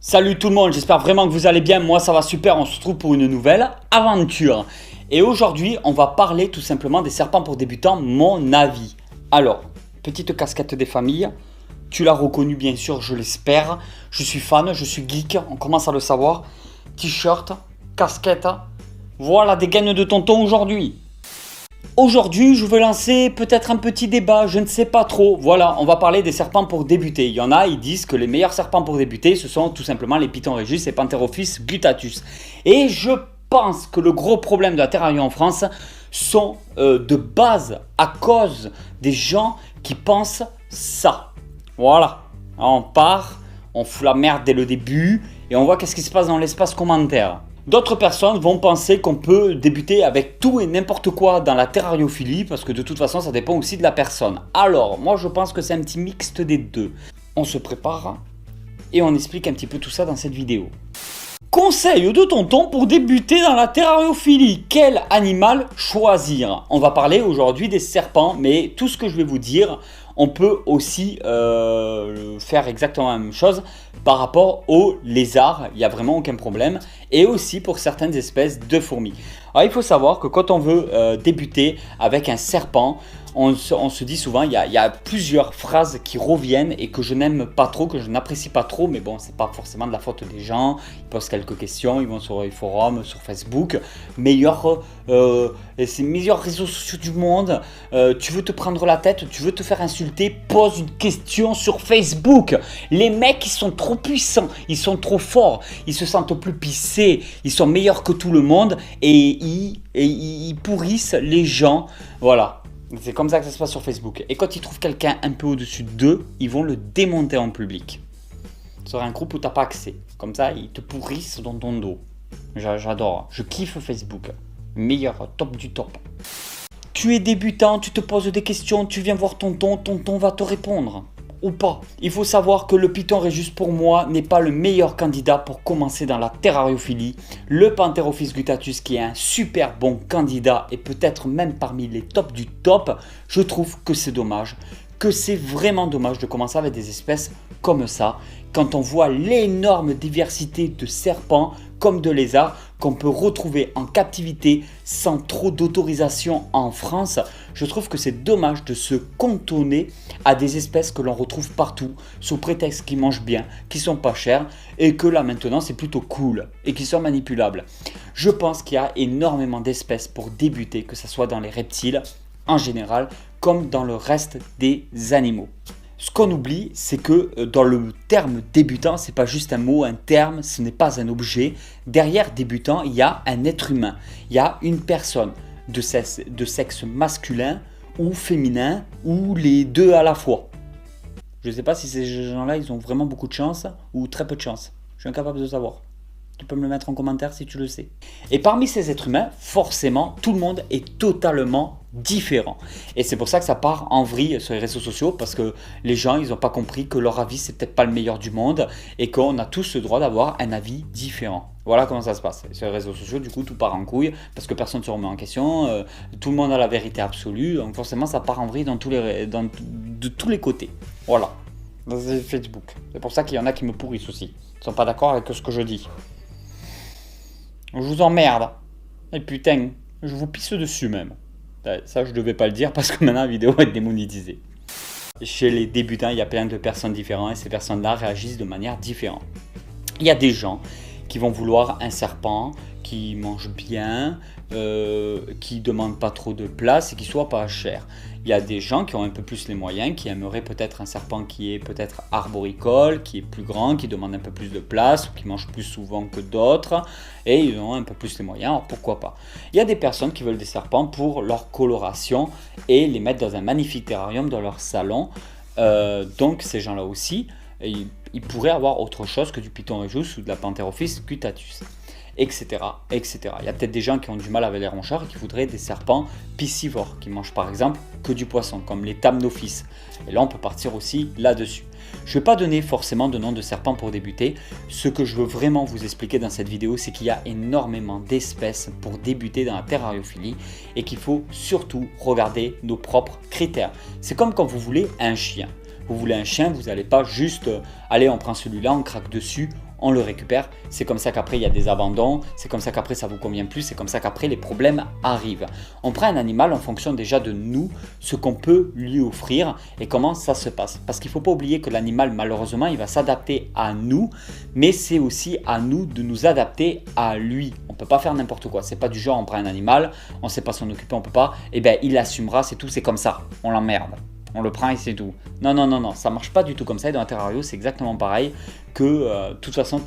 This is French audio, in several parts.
Salut tout le monde, j'espère vraiment que vous allez bien, moi ça va super, on se retrouve pour une nouvelle aventure. Et aujourd'hui, on va parler tout simplement des serpents pour débutants, mon avis. Alors, petite casquette des familles, tu l'as reconnu bien sûr, je l'espère. Je suis fan, je suis geek, on commence à le savoir. T-shirt, casquette, voilà des gaines de tonton aujourd'hui. Aujourd'hui, je veux lancer peut-être un petit débat, je ne sais pas trop. Voilà, on va parler des serpents pour débuter. Il y en a, ils disent que les meilleurs serpents pour débuter, ce sont tout simplement les Python Régis et Pantherophis guttatus. Et je pense que le gros problème de la terrarie en France sont de base à cause des gens qui pensent ça. Voilà, on part, on fout la merde dès le début et on voit qu'est-ce qui se passe dans l'espace commentaire. D'autres personnes vont penser qu'on peut débuter avec tout et n'importe quoi dans la terrariophilie parce que de toute façon ça dépend aussi de la personne. Alors moi je pense que c'est un petit mixte des deux. On se prépare et on explique un petit peu tout ça dans cette vidéo. Conseil de tonton pour débuter dans la terrariophilie. Quel animal choisir? On va parler aujourd'hui des serpents, mais tout ce que je vais vous dire, on peut aussi faire exactement la même chose par rapport aux lézards, il n'y a vraiment aucun problème, et aussi pour certaines espèces de fourmis. Alors il faut savoir que quand on veut débuter avec un serpent, on se dit souvent, il y a plusieurs phrases qui reviennent et que je n'aime pas trop, que je n'apprécie pas trop, mais bon, c'est pas forcément de la faute des gens, ils posent quelques questions, ils vont sur les forums, sur Facebook, meilleurs réseaux sociaux du monde, tu veux te prendre la tête, tu veux te faire insulter, pose une question sur Facebook. Les mecs, ils sont trop puissants, ils sont trop forts, ils se sentent plus pissés, ils sont meilleurs que tout le monde et ils pourrissent les gens, voilà. C'est comme ça que ça se passe sur Facebook. Et quand ils trouvent quelqu'un un peu au-dessus d'eux, ils vont le démonter en public. Sur un groupe où tu n'as pas accès. Comme ça, ils te pourrissent dans ton dos. J'adore. Je kiffe Facebook. Meilleur, top du top. Tu es débutant, tu te poses des questions, tu viens voir tonton va te répondre. Ou pas. Il faut savoir que le Python Régis pour moi n'est pas le meilleur candidat pour commencer dans la terrariophilie. Le Pantherophis guttatus qui est un super bon candidat et peut-être même parmi les tops du top, je trouve que c'est dommage. Que c'est vraiment dommage de commencer avec des espèces comme ça quand on voit l'énorme diversité de serpents comme de lézards qu'on peut retrouver en captivité sans trop d'autorisation en France. Je trouve que c'est dommage de se cantonner à des espèces que l'on retrouve partout sous prétexte qu'ils mangent bien, qu'ils sont pas chers et que là maintenant c'est plutôt cool et qu'ils sont manipulables. Je pense qu'il y a énormément d'espèces pour débuter, que ce soit dans les reptiles en général comme dans le reste des animaux. Ce qu'on oublie, c'est que dans le terme débutant, c'est pas juste un mot, un terme, ce n'est pas un objet. Derrière débutant, il y a un être humain, il y a une personne de sexe masculin ou féminin ou les deux à la fois. Je ne sais pas si ces gens-là, ils ont vraiment beaucoup de chance ou très peu de chance. Je suis incapable de savoir. Tu peux me le mettre en commentaire si tu le sais. Et parmi ces êtres humains, forcément, tout le monde est totalement différent. Et c'est pour ça que ça part en vrille sur les réseaux sociaux, parce que les gens, ils n'ont pas compris que leur avis, c'est peut-être pas le meilleur du monde et qu'on a tous le droit d'avoir un avis différent. Voilà comment ça se passe. Et sur les réseaux sociaux, du coup, tout part en couille parce que personne ne se remet en question, tout le monde a la vérité absolue, donc forcément, ça part en vrille de tous les côtés. Voilà. Dans Facebook. C'est pour ça qu'il y en a qui me pourrissent aussi. Ils ne sont pas d'accord avec ce que je dis. Je vous emmerde. Et putain, je vous pisse dessus même. Ça, je ne devais pas le dire parce que maintenant la vidéo va être démonétisée. Chez les débutants, il y a plein de personnes différentes et ces personnes-là réagissent de manière différente. Il y a des gens qui vont vouloir un serpent qui mange bien, qui ne demande pas trop de place et qui soit pas cher. Il y a des gens qui ont un peu plus les moyens, qui aimeraient peut-être un serpent qui est peut-être arboricole, qui est plus grand, qui demande un peu plus de place, ou qui mange plus souvent que d'autres, et ils ont un peu plus les moyens, alors pourquoi pas. Il y a des personnes qui veulent des serpents pour leur coloration et les mettre dans un magnifique terrarium dans leur salon, donc ces gens-là aussi, ils pourraient avoir autre chose que du Python Régis ou de la Pantherophis guttatus. Etc., etc. Il y a peut-être des gens qui ont du mal avec les rongeurs et qui voudraient des serpents piscivores, qui mangent par exemple que du poisson, comme les Thamnophis. Et là, on peut partir aussi là-dessus. Je ne vais pas donner forcément de nom de serpent pour débuter. Ce que je veux vraiment vous expliquer dans cette vidéo, c'est qu'il y a énormément d'espèces pour débuter dans la terrariophilie et qu'il faut surtout regarder nos propres critères. C'est comme quand vous voulez un chien. Vous voulez un chien, vous n'allez pas juste, allez, on prend celui-là, on craque dessus, on le récupère. C'est comme ça qu'après il y a des abandons, c'est comme ça qu'après ça vous convient plus, c'est comme ça qu'après les problèmes arrivent. On prend un animal en fonction déjà de nous, ce qu'on peut lui offrir et comment ça se passe. Parce qu'il ne faut pas oublier que l'animal, malheureusement, il va s'adapter à nous, mais c'est aussi à nous de nous adapter à lui. On ne peut pas faire n'importe quoi. C'est pas du genre on prend un animal, on ne sait pas s'en occuper, on ne peut pas, et bien il assumera, c'est tout, c'est comme ça, on l'emmerde. On le prend et c'est tout. Non, non, non, non, ça marche pas du tout comme ça. Et dans un terrario, c'est exactement pareil que, de toute façon,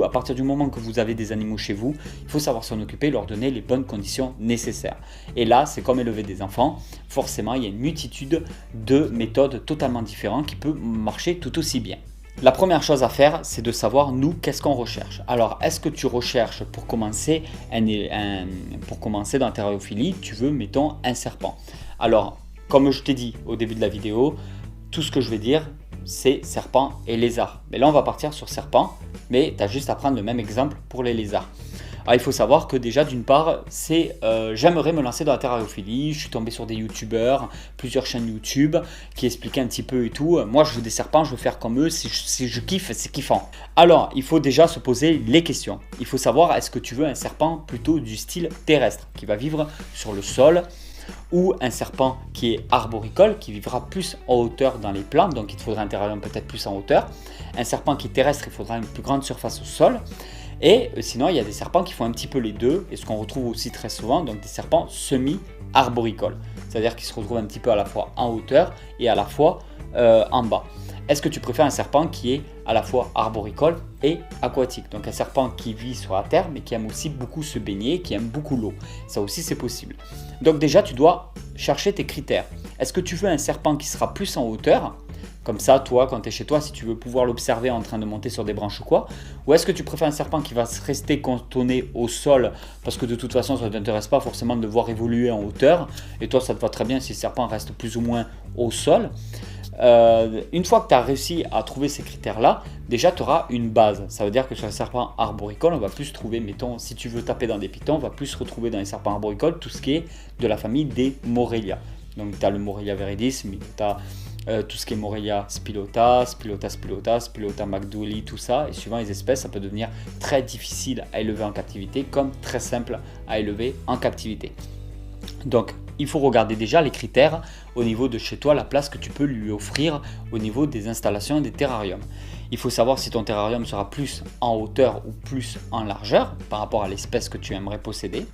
à partir du moment que vous avez des animaux chez vous, il faut savoir s'en occuper, leur donner les bonnes conditions nécessaires. Et là, c'est comme élever des enfants. Forcément, il y a une multitude de méthodes totalement différentes qui peuvent marcher tout aussi bien. La première chose à faire, c'est de savoir, nous, qu'est-ce qu'on recherche. Alors, est-ce que tu recherches, pour commencer dans la terrariophilie, tu veux, mettons, un serpent. Alors, comme je t'ai dit au début de la vidéo, tout ce que je vais dire, c'est serpent et lézard. Mais là, on va partir sur serpent, mais tu as juste à prendre le même exemple pour les lézards. Alors, il faut savoir que déjà, d'une part, j'aimerais me lancer dans la terrariophilie. Je suis tombé sur des youtubeurs, plusieurs chaînes YouTube qui expliquaient un petit peu et tout. Moi, je veux des serpents, je veux faire comme eux. Si je kiffe, c'est kiffant. Alors, il faut déjà se poser les questions. Il faut savoir, est-ce que tu veux un serpent plutôt du style terrestre, qui va vivre sur le sol, ou un serpent qui est arboricole, qui vivra plus en hauteur dans les plantes, donc il te faudra un terrarium peut-être plus en hauteur. Un serpent qui est terrestre, il faudra une plus grande surface au sol. Et sinon, il y a des serpents qui font un petit peu les deux, et ce qu'on retrouve aussi très souvent, donc des serpents semi-arboricoles. C'est-à-dire qu'ils se retrouvent un petit peu à la fois en hauteur et à la fois en bas. Est-ce que tu préfères un serpent qui est à la fois arboricole et aquatique? Donc un serpent qui vit sur la terre mais qui aime aussi beaucoup se baigner, qui aime beaucoup l'eau. Ça aussi c'est possible. Donc déjà tu dois chercher tes critères. Est-ce que tu veux un serpent qui sera plus en hauteur? Comme ça, toi, quand tu es chez toi, si tu veux pouvoir l'observer en train de monter sur des branches ou quoi. Ou est-ce que tu préfères un serpent qui va rester cantonné au sol parce que de toute façon, ça ne t'intéresse pas forcément de le voir évoluer en hauteur. Et toi, ça te va très bien si le serpent reste plus ou moins au sol. Une fois que tu as réussi à trouver ces critères-là, déjà tu auras une base. Ça veut dire que sur les serpents arboricoles, on va plus trouver, mettons, si tu veux taper dans des pitons, on va plus retrouver dans les serpents arboricoles tout ce qui est de la famille des Morelia. Donc tu as le Morelia viridis, mais tu as tout ce qui est Morelia spilota, Spilota mcdooley, tout ça. Et suivant les espèces, ça peut devenir très difficile à élever en captivité comme très simple à élever en captivité. Donc il faut regarder déjà les critères au niveau de chez toi, la place que tu peux lui offrir au niveau des installations des terrariums. Il faut savoir si ton terrarium sera plus en hauteur ou plus en largeur par rapport à l'espèce que tu aimerais posséder.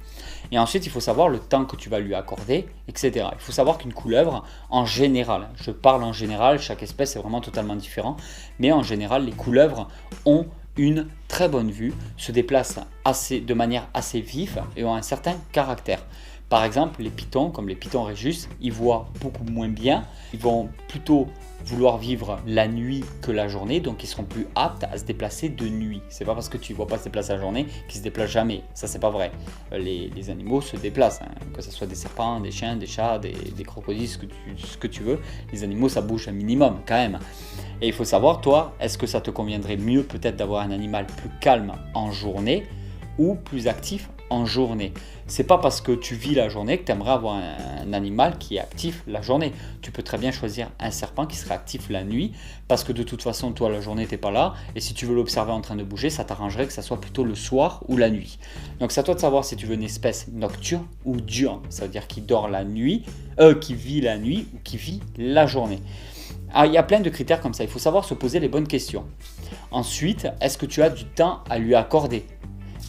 Et ensuite, il faut savoir le temps que tu vas lui accorder, etc. Il faut savoir qu'une couleuvre, en général, je parle en général, chaque espèce est vraiment totalement différent, mais en général, les couleuvres ont une très bonne vue, se déplacent de manière assez vive et ont un certain caractère. Par exemple, les pitons, comme les pitons Rhésus, ils voient beaucoup moins bien. Ils vont plutôt vouloir vivre la nuit que la journée, donc ils seront plus aptes à se déplacer de nuit. C'est pas parce que tu ne vois pas se déplacer la journée qu'ils se déplacent jamais. Ça, c'est pas vrai. Les animaux se déplacent, hein. Que ce soit des serpents, des chiens, des chats, des crocodiles, ce que tu veux. Les animaux, ça bouge un minimum quand même. Et il faut savoir, toi, est-ce que ça te conviendrait mieux peut-être d'avoir un animal plus calme en journée ou plus actif en journée? C'est pas parce que tu vis la journée que tu aimerais avoir un animal qui est actif la journée. Tu peux très bien choisir un serpent qui serait actif la nuit parce que de toute façon, toi, la journée, tu n'es pas là. Et si tu veux l'observer en train de bouger, ça t'arrangerait que ça soit plutôt le soir ou la nuit. Donc, c'est à toi de savoir si tu veux une espèce nocturne ou diurne. Ça veut dire qui dort la nuit, qui vit la nuit ou qui vit la journée. Alors, il y a plein de critères comme ça. Il faut savoir se poser les bonnes questions. Ensuite, est-ce que tu as du temps à lui accorder?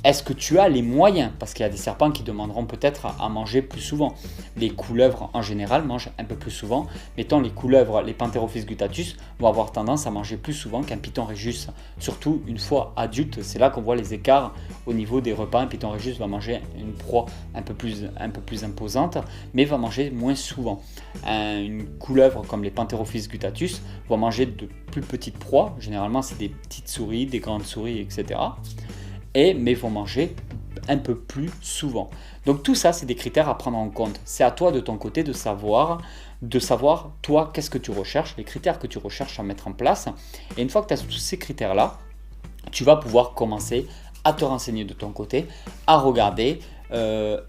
Est-ce que tu as les moyens? Parce qu'il y a des serpents qui demanderont peut-être à manger plus souvent. Les couleuvres en général mangent un peu plus souvent. Mettons les couleuvres, les Pantherophis guttatus vont avoir tendance à manger plus souvent qu'un Python Rhésus. Surtout une fois adulte, c'est là qu'on voit les écarts au niveau des repas. Un Python Rhésus va manger une proie un peu plus imposante, mais va manger moins souvent. Une couleuvre comme les Pantherophis guttatus va manger de plus petites proies. Généralement, c'est des petites souris, des grandes souris, etc. Mais vont manger un peu plus souvent. Donc tout ça, c'est des critères à prendre en compte. C'est à toi de ton côté de savoir toi, qu'est-ce que tu recherches, les critères que tu recherches à mettre en place. Et une fois que tu as tous ces critères-là, tu vas pouvoir commencer à te renseigner de ton côté, à regarder.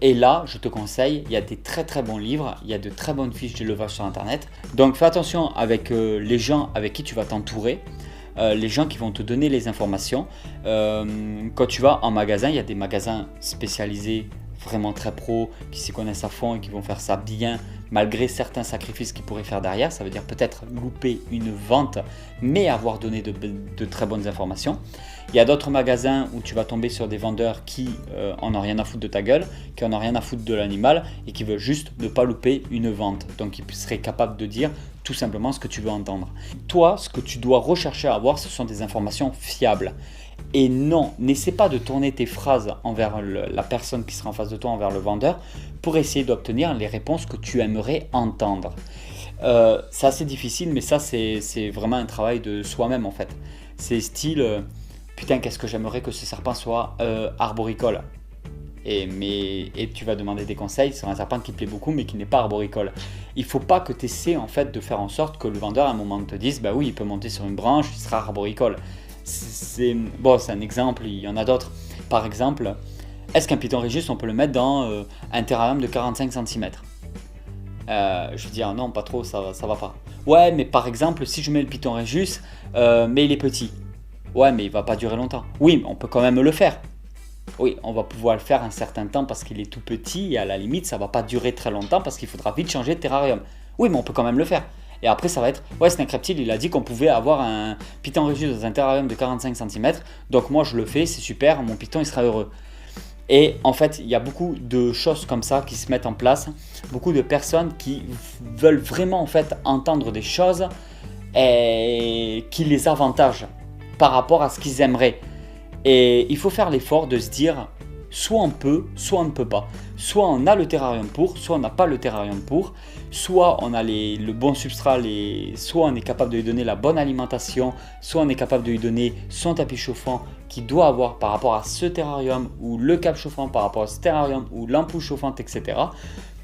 Et là, je te conseille, il y a des très très bons livres, il y a de très bonnes fiches d'élevage sur Internet. Donc fais attention avec les gens avec qui tu vas t'entourer. les gens qui vont te donner les informations. Quand tu vas en magasin, il y a des magasins spécialisés vraiment très pro, qui s'y connaissent à fond et qui vont faire ça bien, malgré certains sacrifices qu'ils pourraient faire derrière. Ça veut dire peut-être louper une vente, mais avoir donné de très bonnes informations. Il y a d'autres magasins où tu vas tomber sur des vendeurs qui en ont rien à foutre de ta gueule, qui en ont rien à foutre de l'animal et qui veulent juste ne pas louper une vente. Donc ils seraient capables de dire tout simplement ce que tu veux entendre. Toi, ce que tu dois rechercher à avoir, ce sont des informations fiables. Et non, n'essaie pas de tourner tes phrases envers la personne qui sera en face de toi, envers le vendeur, pour essayer d'obtenir les réponses que tu aimerais entendre. C'est assez difficile, mais ça c'est vraiment un travail de soi-même en fait. C'est style, putain qu'est-ce que j'aimerais que ce serpent soit arboricole. Et tu vas demander des conseils sur un serpent qui plaît beaucoup mais qui n'est pas arboricole. Il ne faut pas que tu essaies en fait de faire en sorte que le vendeur à un moment te dise, bah oui il peut monter sur une branche, il sera arboricole. C'est un exemple, il y en a d'autres. Par exemple, est-ce qu'un Python Régis, on peut le mettre dans un terrarium de 45 cm? Je veux dire, non, pas trop, ça va pas. Ouais, mais par exemple, si je mets le Python Régis, mais il est petit. Ouais, mais il va pas durer longtemps. Oui, mais on peut quand même le faire. Oui, on va pouvoir le faire un certain temps parce qu'il est tout petit et à la limite, ça va pas durer très longtemps parce qu'il faudra vite changer de terrarium. Oui, mais on peut quand même le faire. Et après, ça va être, ouais, Snack Reptile, il a dit qu'on pouvait avoir un Python Régis dans un terrarium de 45 cm. Donc moi, je le fais, c'est super, mon Python, il sera heureux. Et en fait, il y a beaucoup de choses comme ça qui se mettent en place. Beaucoup de personnes qui veulent vraiment en fait entendre des choses et qui les avantagent par rapport à ce qu'ils aimeraient. Et il faut faire l'effort de se dire, soit on peut, soit on ne peut pas. Soit on a le terrarium pour, soit on n'a pas le terrarium pour. Soit on a le bon substrat, soit on est capable de lui donner la bonne alimentation, soit on est capable de lui donner son tapis chauffant qu'il doit avoir par rapport à ce terrarium, ou le câble chauffant par rapport à ce terrarium, ou l'ampoule chauffante, etc.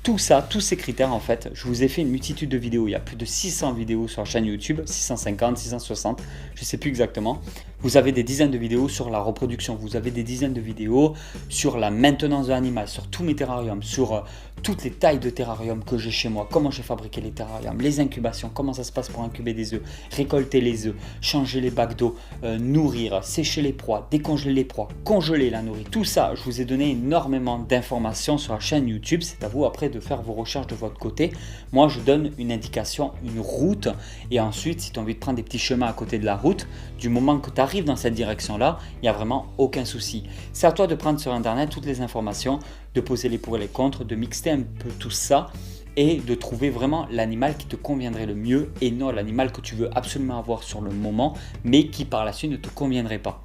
Tout ça, tous ces critères en fait, je vous ai fait une multitude de vidéos, il y a plus de 600 vidéos sur la chaîne YouTube, 650, 660, je ne sais plus exactement. Vous avez des dizaines de vidéos sur la reproduction, vous avez des dizaines de vidéos sur la maintenance de l'animal, sur tous mes terrariums, sur toutes les tailles de terrarium que j'ai chez moi, comment j'ai fabriqué les terrariums, les incubations, comment ça se passe pour incuber des œufs, récolter les œufs, changer les bacs d'eau, nourrir, sécher les proies, décongeler les proies, congeler la nourriture. Tout ça, je vous ai donné énormément d'informations sur la chaîne YouTube, c'est à vous après de faire vos recherches de votre côté. Moi, je donne une indication, une route, et ensuite, si tu as envie de prendre des petits chemins à côté de la route, du moment que tu arrives dans cette direction-là, il n'y a vraiment aucun souci. C'est à toi de prendre sur Internet toutes les informations, de poser les pour et les contre, de mixer un peu tout ça et de trouver vraiment l'animal qui te conviendrait le mieux et non l'animal que tu veux absolument avoir sur le moment, mais qui par la suite ne te conviendrait pas.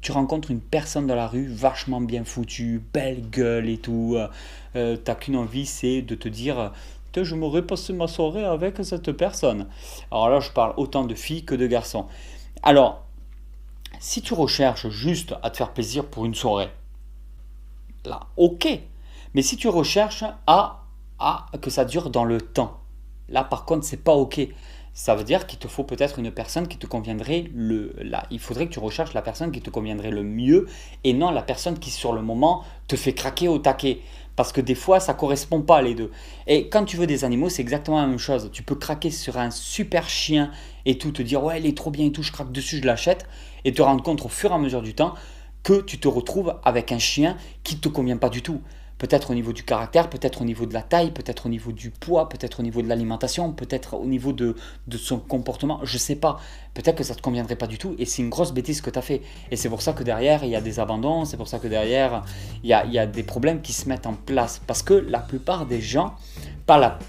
Tu rencontres une personne dans la rue vachement bien foutue, belle gueule et tout, t'as qu'une envie, c'est de te dire je m'aurais passé ma soirée avec cette personne. Alors là, je parle autant de filles que de garçons. Alors, si tu recherches juste à te faire plaisir pour une soirée, là, ok. Mais si tu recherches à que ça dure dans le temps, là par contre, c'est pas ok. Ça veut dire qu'il te faut peut-être une personne qui te conviendrait il faudrait que tu recherches la personne qui te conviendrait le mieux et non la personne qui sur le moment te fait craquer au taquet. Parce que des fois, ça ne correspond pas les deux. Et quand tu veux des animaux, c'est exactement la même chose. Tu peux craquer sur un super chien et tout, te dire ouais, il est trop bien et tout, je craque dessus, je l'achète. Et te rendre compte au fur et à mesure du temps que tu te retrouves avec un chien qui ne te convient pas du tout. Peut-être au niveau du caractère, peut-être au niveau de la taille, peut-être au niveau du poids, peut-être au niveau de l'alimentation, peut-être au niveau de son comportement, je ne sais pas. Peut-être que ça ne te conviendrait pas du tout et c'est une grosse bêtise que tu as fait. Et c'est pour ça que derrière, il y a des abandons, c'est pour ça que derrière, il y a des problèmes qui se mettent en place. Parce que la plupart des gens,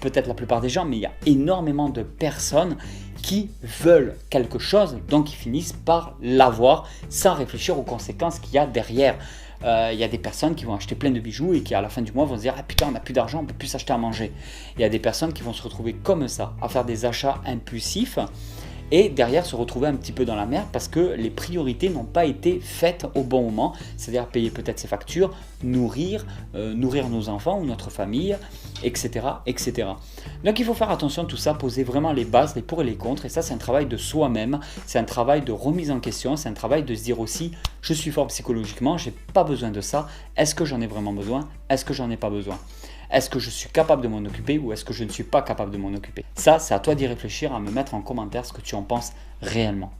peut-être la plupart des gens, mais il y a énormément de personnes qui veulent quelque chose, donc ils finissent par l'avoir sans réfléchir aux conséquences qu'il y a derrière. Il y a des personnes qui vont acheter plein de bijoux et qui à la fin du mois vont se dire ah putain on n'a plus d'argent, on ne peut plus s'acheter à manger. Il y a des personnes qui vont se retrouver comme ça, à faire des achats impulsifs et derrière se retrouver un petit peu dans la merde parce que les priorités n'ont pas été faites au bon moment, c'est-à-dire payer peut-être ses factures, nourrir nos enfants ou notre famille, etc., etc. Donc il faut faire attention à tout ça, poser vraiment les bases, les pour et les contre, et ça c'est un travail de soi-même, c'est un travail de remise en question, c'est un travail de se dire aussi je suis fort psychologiquement, j'ai pas besoin de ça, est-ce que j'en ai vraiment besoin, est-ce que j'en ai pas besoin? Est-ce que je suis capable de m'en occuper ou est-ce que je ne suis pas capable de m'en occuper? Ça, c'est à toi d'y réfléchir, à me mettre en commentaire ce que tu en penses réellement.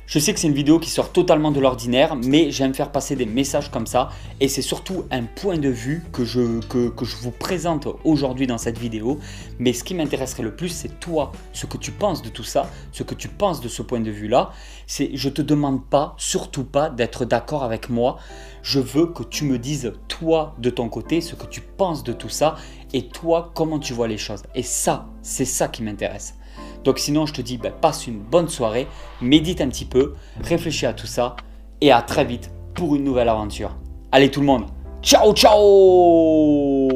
Je sais que c'est une vidéo qui sort totalement de l'ordinaire, mais j'aime faire passer des messages comme ça et c'est surtout un point de vue que je vous présente aujourd'hui dans cette vidéo. Mais ce qui m'intéresserait le plus, c'est toi, ce que tu penses de tout ça, ce que tu penses de ce point de vue-là. Je ne te demande pas, surtout pas, d'être d'accord avec moi. Je veux que tu me dises, toi, de ton côté, ce que tu penses de tout ça et toi, comment tu vois les choses. Et ça, c'est ça qui m'intéresse. Donc sinon, je te dis, passe une bonne soirée, médite un petit peu, réfléchis à tout ça et à très vite pour une nouvelle aventure. Allez tout le monde, ciao ciao!